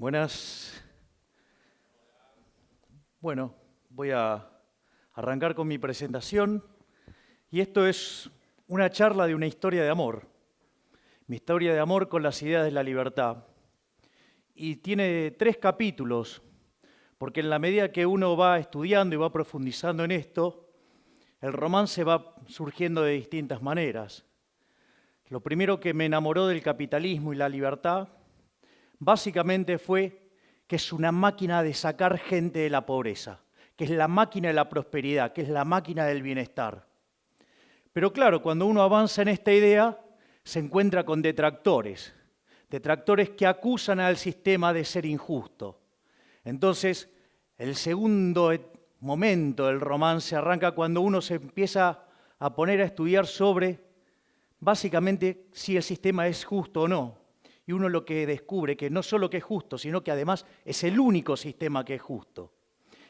Buenas. Bueno, voy a arrancar con mi presentación y esto es una charla de una historia de amor. Mi historia de amor con las ideas de la libertad. Y tiene 3 capítulos, porque en la medida que uno va estudiando y va profundizando en esto, el romance va surgiendo de distintas maneras. Lo primero que me enamoró del capitalismo y la libertad, básicamente fue que es una máquina de sacar gente de la pobreza, que es la máquina de la prosperidad, que es la máquina del bienestar. Pero claro, cuando uno avanza en esta idea, se encuentra con detractores que acusan al sistema de ser injusto. Entonces, el segundo momento del romance arranca cuando uno se empieza a poner a estudiar sobre, básicamente, si el sistema es justo o no. Y uno lo que descubre que no solo que es justo, sino que además es el único sistema que es justo.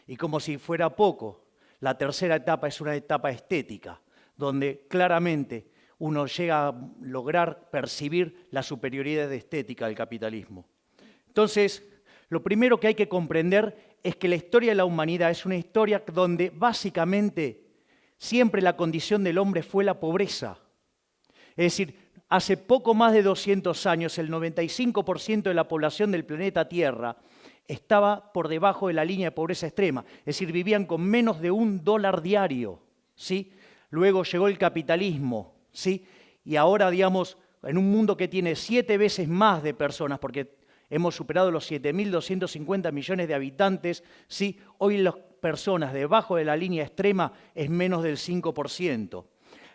Y como si fuera poco, la tercera etapa es una etapa estética, donde claramente uno llega a lograr percibir la superioridad estética del capitalismo. Entonces, lo primero que hay que comprender es que la historia de la humanidad es una historia donde básicamente siempre la condición del hombre fue la pobreza. Es decir, hace poco más de 200 años, el 95% de la población del planeta Tierra estaba por debajo de la línea de pobreza extrema, es decir, vivían con menos de $1 diario, ¿sí? Luego llegó el capitalismo, ¿sí? Y ahora, digamos, en un mundo que tiene 7 veces más de personas, porque hemos superado los 7.250 millones de habitantes, ¿sí? Hoy las personas debajo de la línea extrema es menos del 5%.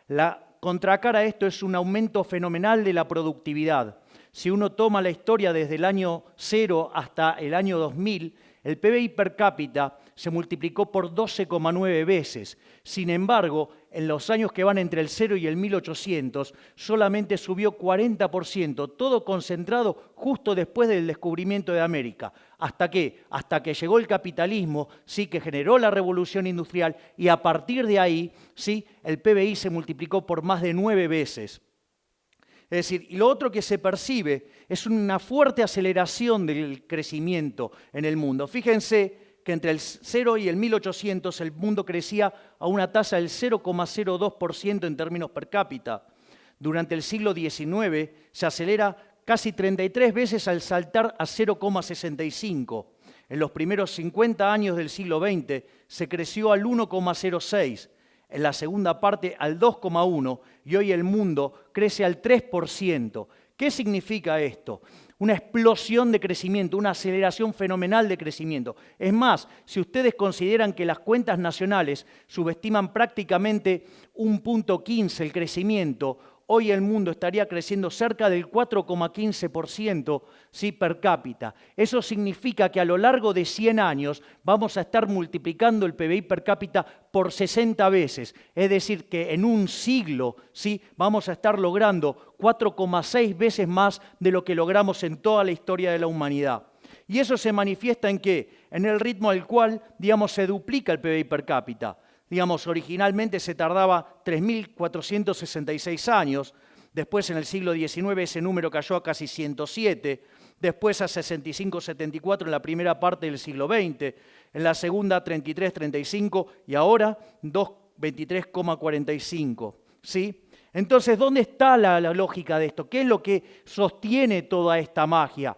La contracara a esto es un aumento fenomenal de la productividad. Si uno toma la historia desde el año 0 hasta el año 2000, el PBI per cápita se multiplicó por 12,9 veces. Sin embargo, en los años que van entre el 0 y el 1800, solamente subió 40%, todo concentrado justo después del descubrimiento de América. ¿Hasta qué? Hasta que llegó el capitalismo, sí, que generó la revolución industrial, y a partir de ahí, sí, el PBI se multiplicó por más de 9 veces. Es decir, y lo otro que se percibe es una fuerte aceleración del crecimiento en el mundo. Fíjense que entre el 0 y el 1800 el mundo crecía a una tasa del 0,02% en términos per cápita. Durante el siglo XIX se acelera casi 33 veces al saltar a 0,65. En los primeros 50 años del siglo XX se creció al 1,06. En la segunda parte al 2,1% y hoy el mundo crece al 3%. ¿Qué significa esto? Una explosión de crecimiento, una aceleración fenomenal de crecimiento. Es más, si ustedes consideran que las cuentas nacionales subestiman prácticamente 1,15 el crecimiento, hoy el mundo estaría creciendo cerca del 4,15%, ¿sí?, per cápita. Eso significa que a lo largo de 100 años vamos a estar multiplicando el PBI per cápita por 60 veces. Es decir, que en un siglo, ¿sí?, vamos a estar logrando 4,6 veces más de lo que logramos en toda la historia de la humanidad. Y eso se manifiesta ¿en qué? En el ritmo al cual, digamos, se duplica el PBI per cápita. Digamos, originalmente se tardaba 3.466 años, después en el siglo XIX ese número cayó a casi 107, después a 65-74 en la primera parte del siglo XX, en la segunda 33-35 y ahora 23,45, ¿sí? Entonces, ¿dónde está la lógica de esto? ¿Qué es lo que sostiene toda esta magia?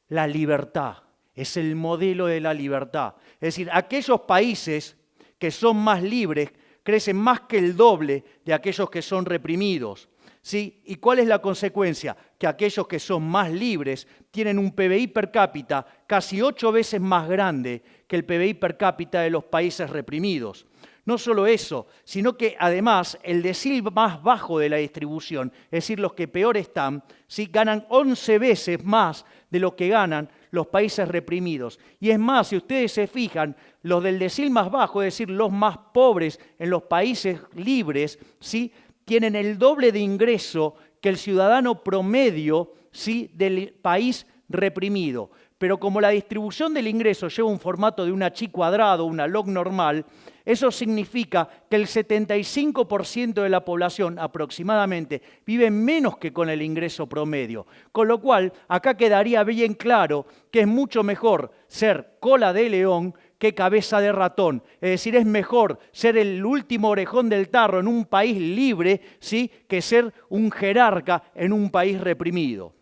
La libertad, es el modelo de la libertad. Es decir, aquellos países que son más libres, crecen más que el doble de aquellos que son reprimidos, ¿sí? ¿Y cuál es la consecuencia? Que aquellos que son más libres tienen un PBI per cápita casi 8 veces más grande que el PBI per cápita de los países reprimidos. No solo eso, sino que además el decil más bajo de la distribución, es decir, los que peor están, ¿sí?, ganan 11 veces más de lo que ganan los países reprimidos. Y es más, si ustedes se fijan, los del decil más bajo, es decir, los más pobres en los países libres, ¿sí?, tienen el doble de ingreso que el ciudadano promedio, ¿sí?, del país reprimido. Pero como la distribución del ingreso lleva un formato de una chi cuadrado, una log normal, Eso significa que el 75% de la población aproximadamente vive menos que con el ingreso promedio. Con lo cual, acá quedaría bien claro que es mucho mejor ser cola de león que cabeza de ratón. Es decir, es mejor ser el último orejón del tarro en un país libre, ¿sí?, que ser un jerarca en un país reprimido.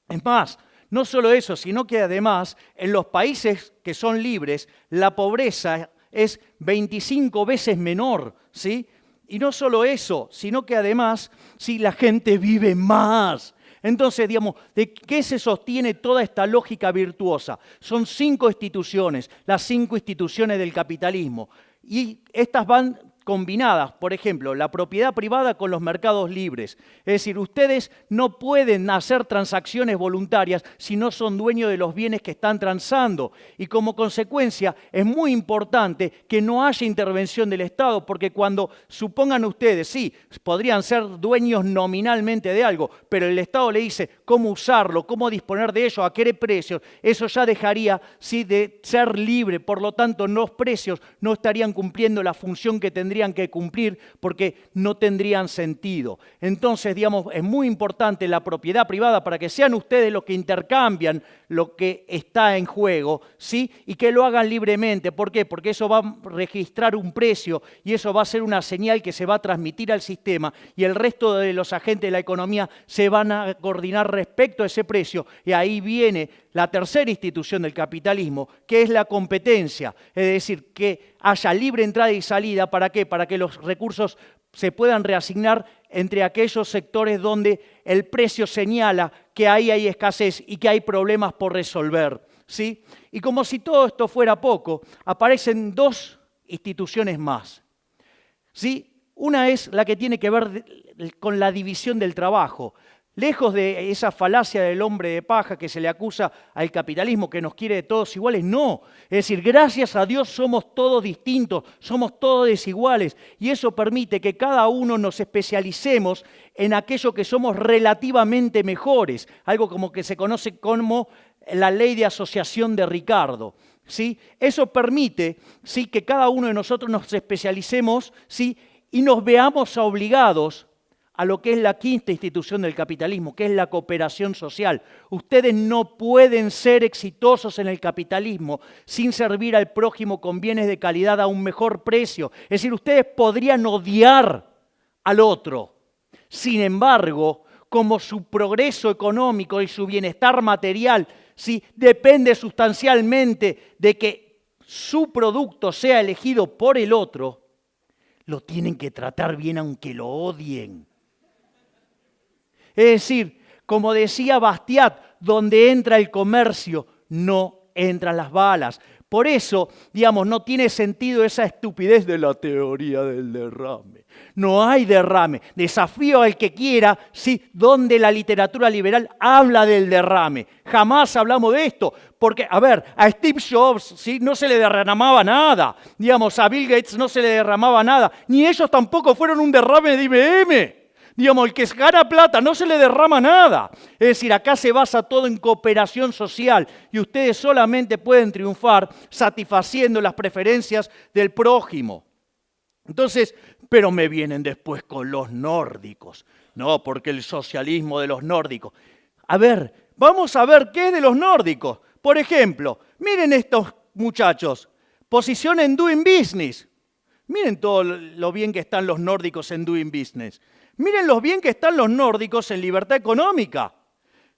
Es más, no solo eso, sino que además en los países que son libres, la pobreza es 25 veces menor, ¿sí? Y no solo eso, sino que además, sí, la gente vive más. Entonces, digamos, ¿de qué se sostiene toda esta lógica virtuosa? Son 5 instituciones, las 5 instituciones del capitalismo. Y estas van combinadas, por ejemplo, la propiedad privada con los mercados libres. Es decir, ustedes no pueden hacer transacciones voluntarias si no son dueños de los bienes que están transando. Y como consecuencia, es muy importante que no haya intervención del Estado, porque cuando supongan ustedes, sí, podrían ser dueños nominalmente de algo, pero el Estado le dice cómo usarlo, cómo disponer de ello, a qué precios, eso ya dejaría, sí, de ser libre. Por lo tanto, los precios no estarían cumpliendo la función que tendrían que cumplir porque no tendrían sentido. Entonces, digamos, es muy importante la propiedad privada para que sean ustedes los que intercambian lo que está en juego, ¿sí? Y que lo hagan libremente. ¿Por qué? Porque eso va a registrar un precio y eso va a ser una señal que se va a transmitir al sistema y el resto de los agentes de la economía se van a coordinar respecto a ese precio. Y ahí viene la tercera institución del capitalismo, que es la competencia. Es decir, que haya libre entrada y salida. ¿Para qué? Para que los recursos se puedan reasignar entre aquellos sectores donde el precio señala que ahí hay escasez y que hay problemas por resolver, ¿sí? Y como si todo esto fuera poco, aparecen 2 instituciones más, ¿sí? Una es la que tiene que ver con la división del trabajo. Lejos de esa falacia del hombre de paja que se le acusa al capitalismo, que nos quiere de todos iguales, no. Es decir, gracias a Dios somos todos distintos, somos todos desiguales, y eso permite que cada uno nos especialicemos en aquello que somos relativamente mejores, algo como que se conoce como la ley de asociación de Ricardo, ¿sí? Eso permite, ¿sí?, que cada uno de nosotros nos especialicemos, ¿sí?, y nos veamos obligados a lo que es la quinta institución del capitalismo, que es la cooperación social. Ustedes no pueden ser exitosos en el capitalismo sin servir al prójimo con bienes de calidad a un mejor precio. Es decir, ustedes podrían odiar al otro. Sin embargo, como su progreso económico y su bienestar material, ¿sí?, depende sustancialmente de que su producto sea elegido por el otro, lo tienen que tratar bien aunque lo odien. Es decir, como decía Bastiat, donde entra el comercio, no entran las balas. Por eso, digamos, no tiene sentido esa estupidez de la teoría del derrame. No hay derrame. Desafío al que quiera, ¿sí?, donde la literatura liberal habla del derrame. Jamás hablamos de esto. Porque, a ver, a Steve Jobs, ¿sí?, no se le derramaba nada. Digamos, a Bill Gates no se le derramaba nada. Ni ellos tampoco fueron un derrame de IBM. Digamos, el que gana plata no se le derrama nada. Es decir, acá se basa todo en cooperación social y ustedes solamente pueden triunfar satisfaciendo las preferencias del prójimo. Entonces, pero me vienen después con los nórdicos. No, porque el socialismo de los nórdicos. A ver, vamos a ver qué es de los nórdicos. Por ejemplo, miren estos muchachos. Posición en Doing Business. Miren todo lo bien que están los nórdicos en Doing Business. Miren lo bien que están los nórdicos en libertad económica.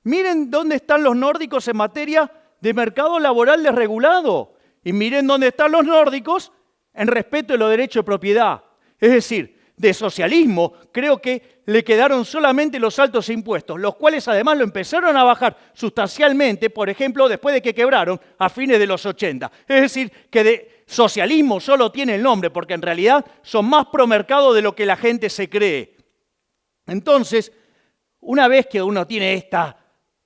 Miren dónde están los nórdicos en materia de mercado laboral desregulado. Y miren dónde están los nórdicos en respeto de los derechos de propiedad. Es decir, de socialismo creo que le quedaron solamente los altos impuestos, los cuales además lo empezaron a bajar sustancialmente, por ejemplo, después de que quebraron a fines de los 80. Es decir, que de socialismo solo tiene el nombre, porque en realidad son más pro mercado de lo que la gente se cree. Entonces, una vez que uno tiene esta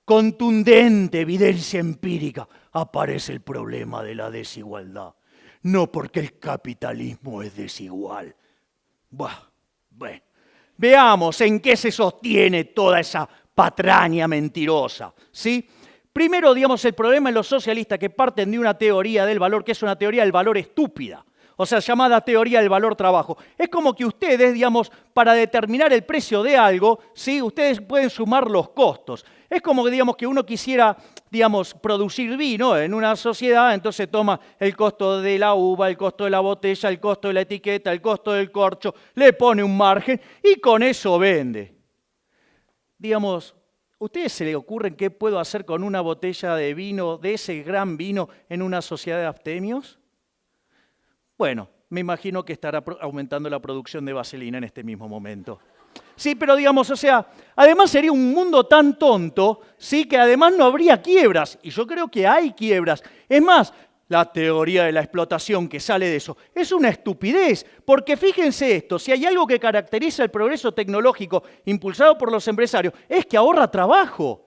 contundente evidencia empírica, aparece el problema de la desigualdad. No porque el capitalismo es desigual. Bueno, veamos en qué se sostiene toda esa patraña mentirosa, ¿sí? Primero, digamos, el problema en los socialistas que parten de una teoría del valor, que es una teoría del valor estúpida. o sea, llamada teoría del valor trabajo. Es como que ustedes, digamos, para determinar el precio de algo, ¿sí? Ustedes pueden sumar los costos. Es como que, digamos, que uno quisiera, digamos, producir vino en una sociedad, entonces toma el costo de la uva, el costo de la botella, el costo de la etiqueta, el costo del corcho, le pone un margen y con eso vende. Digamos, ¿a ustedes se les ocurre qué puedo hacer con una botella de vino, de ese gran vino, en una sociedad de abstemios? Bueno, me imagino que estará aumentando la producción de vaselina en este mismo momento. Sí, pero digamos, o sea, además sería un mundo tan tonto, sí, que además no habría quiebras. Y yo creo que hay quiebras. Es más, la teoría de la explotación que sale de eso es una estupidez. Porque fíjense esto, si hay algo que caracteriza el progreso tecnológico impulsado por los empresarios, es que ahorra trabajo.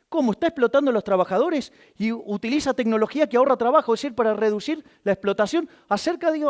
¿Cómo? Está explotando a los trabajadores y utiliza tecnología que ahorra trabajo, es decir, para reducir la explotación.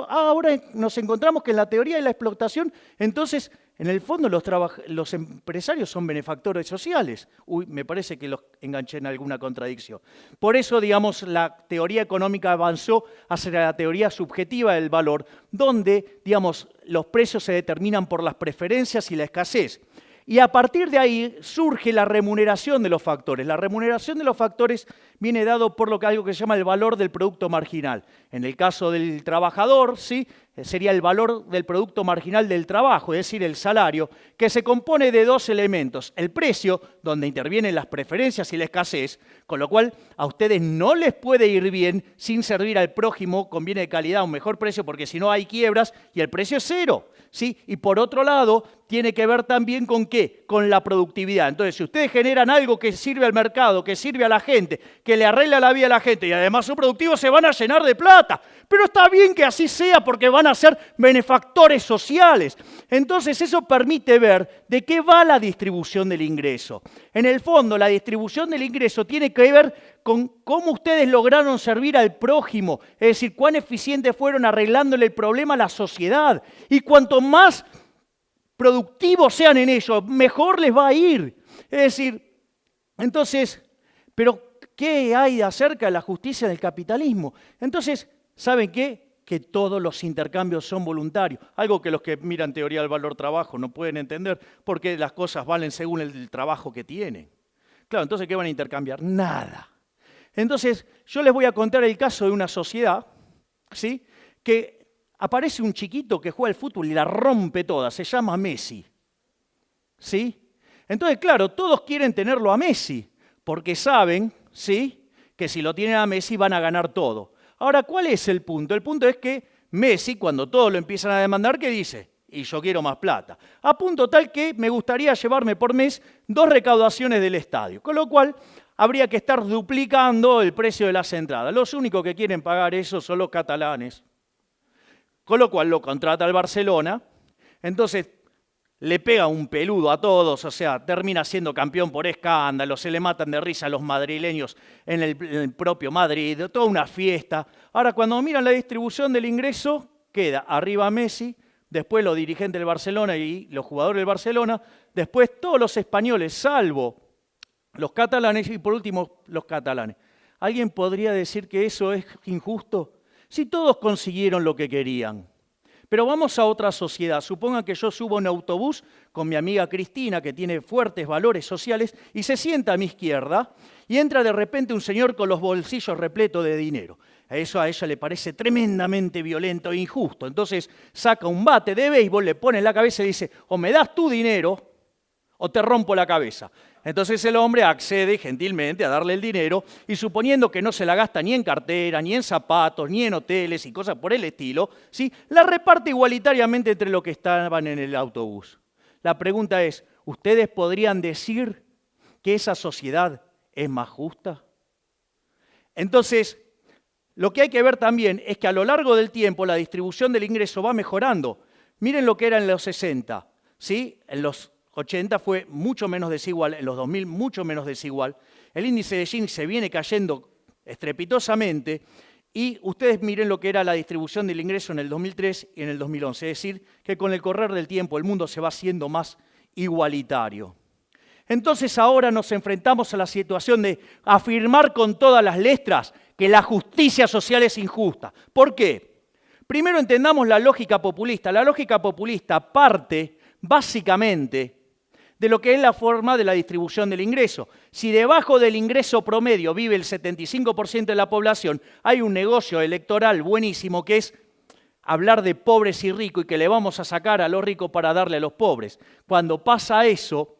Ahora nos encontramos que en la teoría de la explotación, entonces, en el fondo los empresarios son benefactores sociales. Uy, me parece que los enganché en alguna contradicción. Por eso, digamos, la teoría económica avanzó hacia la teoría subjetiva del valor, donde, digamos, los precios se determinan por las preferencias y la escasez. Y a partir de ahí surge la remuneración de los factores. La remuneración de los factores viene dado por algo que se llama el valor del producto marginal. En el caso del trabajador, ¿sí? Sería el valor del producto marginal del trabajo, es decir, el salario, que se compone de dos elementos. El precio, donde intervienen las preferencias y la escasez, con lo cual a ustedes no les puede ir bien sin servir al prójimo con bienes de calidad a un mejor precio, porque si no hay quiebras y el precio es cero. ¿Sí? Y por otro lado, tiene que ver también con ¿qué? Con la productividad. Entonces, si ustedes generan algo que sirve al mercado, que sirve a la gente, que le arregla la vida a la gente y además son productivos, se van a llenar de plata. Pero está bien que así sea porque van a ser benefactores sociales. Entonces, eso permite ver de qué va la distribución del ingreso. En el fondo, la distribución del ingreso tiene que ver con cómo ustedes lograron servir al prójimo, es decir, cuán eficientes fueron arreglándole el problema a la sociedad. Y cuanto más productivos sean en ello, mejor les va a ir. Es decir, entonces, pero ¿qué hay acerca de la justicia del capitalismo? Entonces, ¿saben qué? Que todos los intercambios son voluntarios. Algo que los que miran teoría del valor trabajo no pueden entender, porque las cosas valen según el trabajo que tienen. Claro, entonces, ¿qué van a intercambiar? Nada. Entonces, yo les voy a contar el caso de una sociedad, ¿sí? Que aparece un chiquito que juega al fútbol y la rompe toda, se llama Messi, ¿sí? Entonces, claro, todos quieren tenerlo a Messi, porque saben, ¿sí?, que si lo tienen a Messi van a ganar todo. Ahora, ¿cuál es el punto? El punto es que Messi, cuando todos lo empiezan a demandar, ¿qué dice? Y yo quiero más plata. A punto tal que me gustaría llevarme por mes 2 recaudaciones del estadio, con lo cual habría que estar duplicando el precio de las entradas. Los únicos que quieren pagar eso son los catalanes. Con lo cual lo contrata el Barcelona, entonces le pega un peludo a todos, o sea, termina siendo campeón por escándalo, se le matan de risa a los madrileños en el propio Madrid, toda una fiesta. Ahora, cuando miran la distribución del ingreso, queda arriba Messi, después los dirigentes del Barcelona y los jugadores del Barcelona, después todos los españoles, salvo los catalanes y por último los catalanes. ¿Alguien podría decir que eso es injusto? Si todos consiguieron lo que querían. Pero vamos a otra sociedad. Supongan que yo subo a un autobús con mi amiga Cristina, que tiene fuertes valores sociales, y se sienta a mi izquierda, y entra de repente un señor con los bolsillos repletos de dinero. Eso a ella le parece tremendamente violento e injusto. Entonces saca un bate de béisbol, le pone en la cabeza y dice, o me das tu dinero o te rompo la cabeza. Entonces el hombre accede gentilmente a darle el dinero y suponiendo que no se la gasta ni en cartera, ni en zapatos, ni en hoteles y cosas por el estilo, ¿sí?, la reparte igualitariamente entre los que estaban en el autobús. La pregunta es, ¿ustedes podrían decir que esa sociedad es más justa? Entonces, lo que hay que ver también es que a lo largo del tiempo la distribución del ingreso va mejorando. Miren lo que era en los 60, ¿sí? En los 80 fue mucho menos desigual, en los 2000 mucho menos desigual. El índice de Gini se viene cayendo estrepitosamente y ustedes miren lo que era la distribución del ingreso en el 2003 y en el 2011. Es decir, que con el correr del tiempo el mundo se va haciendo más igualitario. Entonces ahora nos enfrentamos a la situación de afirmar con todas las letras que la justicia social es injusta. ¿Por qué? Primero entendamos la lógica populista. La lógica populista parte básicamente de lo que es la forma de la distribución del ingreso. Si debajo del ingreso promedio vive el 75% de la población, hay un negocio electoral buenísimo que es hablar de pobres y ricos y que le vamos a sacar a los ricos para darle a los pobres. Cuando pasa eso,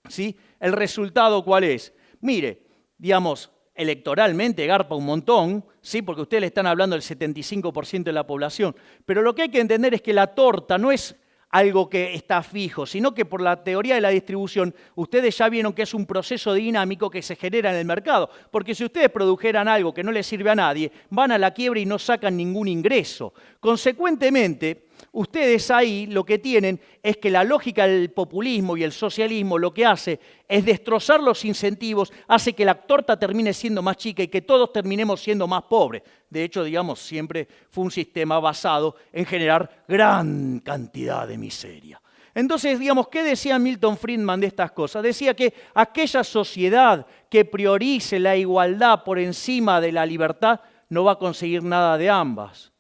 ¿sí? ¿El resultado cuál es? Mire, digamos, electoralmente garpa un montón, ¿sí? Porque ustedes le están hablando del 75% de la población, pero lo que hay que entender es que la torta no es algo que está fijo, sino que por la teoría de la distribución, ustedes ya vieron que es un proceso dinámico que se genera en el mercado, porque si ustedes produjeran algo que no les sirve a nadie, van a la quiebra y no sacan ningún ingreso. Consecuentemente, ustedes ahí lo que tienen es que la lógica del populismo y el socialismo lo que hace es destrozar los incentivos, hace que la torta termine siendo más chica y que todos terminemos siendo más pobres. De hecho, digamos, siempre fue un sistema basado en generar gran cantidad de miseria. Entonces, digamos, ¿qué decía Milton Friedman de estas cosas? Decía que aquella sociedad que priorice la igualdad por encima de la libertad no va a conseguir nada de ambas.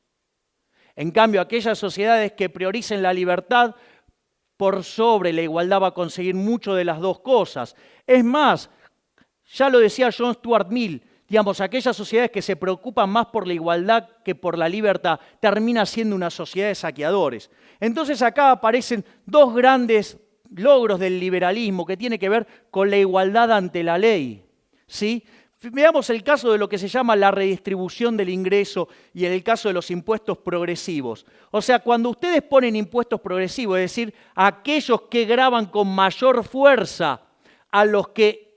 En cambio, aquellas sociedades que prioricen la libertad por sobre la igualdad va a conseguir mucho de las dos cosas. Es más, ya lo decía John Stuart Mill, digamos, aquellas sociedades que se preocupan más por la igualdad que por la libertad termina siendo una sociedad de saqueadores. Entonces acá aparecen dos grandes logros del liberalismo que tiene que ver con la igualdad ante la ley, ¿sí? Veamos el caso de lo que se llama la redistribución del ingreso y en el caso de los impuestos progresivos. O sea, cuando ustedes ponen impuestos progresivos, es decir, aquellos que gravan con mayor fuerza a los que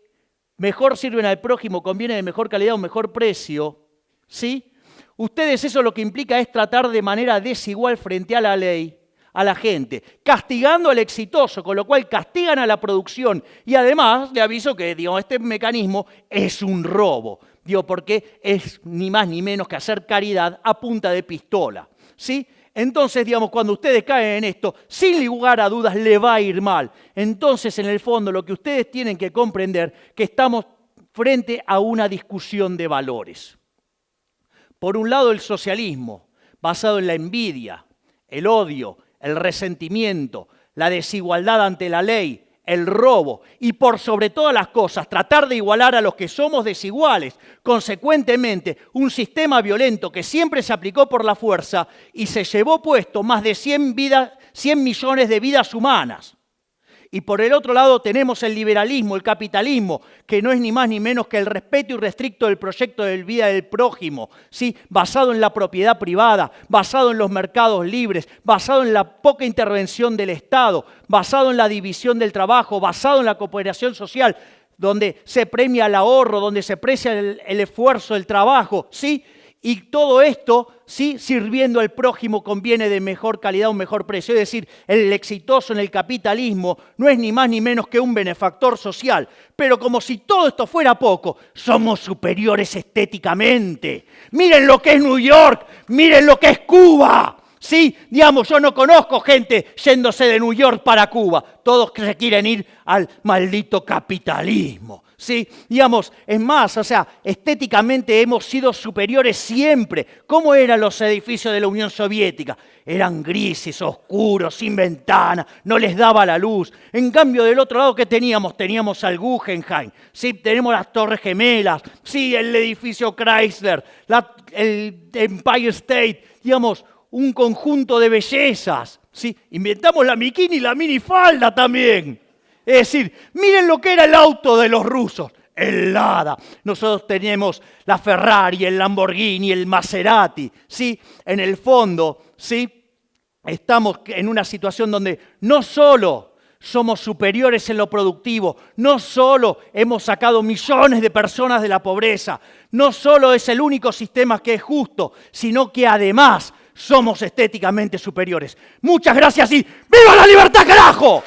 mejor sirven al prójimo, conviene de mejor calidad o mejor precio, ¿sí? Ustedes eso lo que implica es tratar de manera desigual frente a la ley a la gente, castigando al exitoso, con lo cual castigan a la producción. Y además, le aviso que digamos, este mecanismo es un robo, porque es ni más ni menos que hacer caridad a punta de pistola, ¿sí? Entonces, digamos, cuando ustedes caen en esto, sin lugar a dudas le va a ir mal. Entonces, en el fondo, lo que ustedes tienen que comprender es que estamos frente a una discusión de valores. Por un lado, el socialismo, basado en la envidia, el odio, el resentimiento, la desigualdad ante la ley, el robo y por sobre todas las cosas tratar de igualar a los que somos desiguales. Consecuentemente, un sistema violento que siempre se aplicó por la fuerza y se llevó puesto más de 100 millones de vidas humanas. Y por el otro lado tenemos el liberalismo, el capitalismo, que no es ni más ni menos que el respeto irrestricto del proyecto de vida del prójimo, ¿sí? Basado en la propiedad privada, basado en los mercados libres, basado en la poca intervención del Estado, basado en la división del trabajo, basado en la cooperación social, donde se premia el ahorro, donde se aprecia el esfuerzo, el trabajo, ¿sí? Y todo esto, sí, sirviendo al prójimo conviene de mejor calidad o mejor precio. Es decir, el exitoso en el capitalismo no es ni más ni menos que un benefactor social. Pero como si todo esto fuera poco, somos superiores estéticamente. Miren lo que es New York, miren lo que es Cuba. Sí, digamos, yo no conozco gente yéndose de New York para Cuba. Todos se quieren ir al maldito capitalismo. Sí, digamos, es más, o sea, estéticamente hemos sido superiores siempre. ¿Cómo eran los edificios de la Unión Soviética? Eran grises, oscuros, sin ventana, no les daba la luz. En cambio, del otro lado, ¿qué teníamos? Teníamos al Guggenheim, sí, tenemos las Torres Gemelas, sí, el edificio Chrysler, el Empire State, digamos, un conjunto de bellezas, ¿sí? Inventamos la bikini y la minifalda también. Es decir, miren lo que era el auto de los rusos, el Lada. Nosotros tenemos la Ferrari, el Lamborghini, el Maserati, ¿sí? En el fondo, ¿sí? Estamos en una situación donde no solo somos superiores en lo productivo, no solo hemos sacado millones de personas de la pobreza, no solo es el único sistema que es justo, sino que además somos estéticamente superiores. Muchas gracias y ¡viva la libertad, carajo!